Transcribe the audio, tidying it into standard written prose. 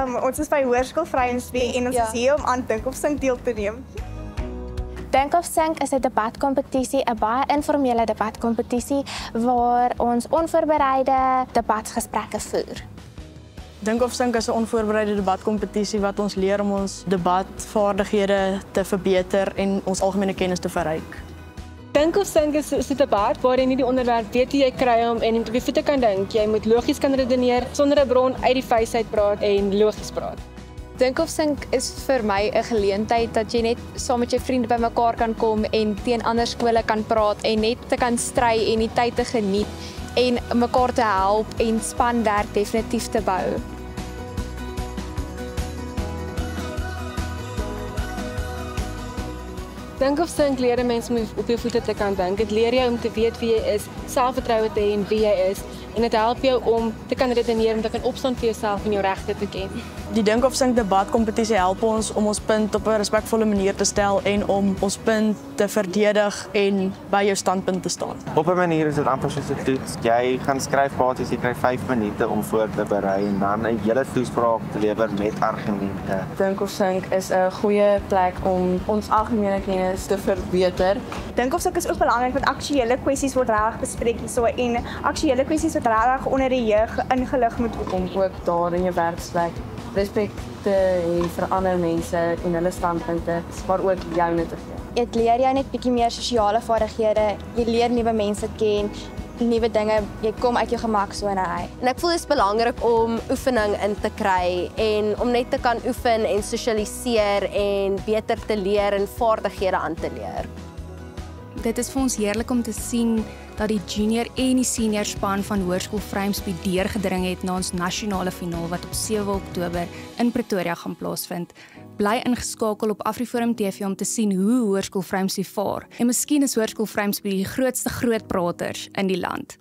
Ons is by Hoërskool Vryheidsby en ons is hier om aan Dink of Sink deel te neem. Dink of Sink is 'n debatkompetisie, 'n baie informele debatkompetisie waar ons onvoorbereide debatgesprekke voer. Dink of Sink is 'n onvoorbereide debatkompetisie wat ons leer om ons debatvaardighede te verbeter en ons algemene kennis te verryk. Dink of Sink is 'n debat waarin jy die onderwerp weet hoe jy kry hom en op die voete kan dink. Jy moet logies kan redeneer, sonder 'n bron uit die vuis uit praat en logies praat. Dink of Sink is vir my 'n geleentheid dat jy net saam met jou vriende bymekaar kan kom en teen ander skole kan praat en net te kan stry en die tyd te geniet en mekaar te help en spanwerk definitief te bou. Dink of Sink leer 'n mens om op jou voete te kan dink. Dit leer jou om te weet wie jy is, selfvertroue te hê in wie jy is en dit help jou om te kan redeneer en te kan opstaan vir jouself en jou regte te ken. Die Dink of Sink debatkompetisie help ons om ons punt op 'n respekvolle manier te stel en om ons punt te verdedig en by jou standpunt te staan. Op 'n manier is dit amper soos 'n toets. Jy gaan skryf basies, jy kry 5 minute om voor te berei en dan 'n hele toespraak te lewer met argumente. Dink of Sink is 'n goeie plek om ons algemene kennis te verbeter. Dink of Sink is ook belangrik want aktuelle kwessies word reg bespreek hierso en aktuelle kwessies wat reg onder die jeug ingelig moet word. Om ook daar in jou werksplek respek te hê vir ander mense en hulle standpunte, maar ook joune te gee. Dit leer jou net bietjie meer sosiale vaardighede, jy leer nuwe mense ken, nuwe dinge, jy kom uit jou gemaksone uit. En ek voel dit is belangrik om oefening in te kry en om net te kan oefen en sosialiseer en beter te leer en vaardighede aan te leer. Dit is vir ons heerlik om te sien dat die junior en die senior span van Hoërskool Vryheidsby deurgedring het na ons nasionale finaal wat op 7 Oktober in Pretoria gaan plaasvind. Bly ingeskakel op AfriForum TV om te sien hoe Hoërskool Vryheidsby vaar. En miskien is Hoërskool Vryheidsby die grootste grootpraters in die land.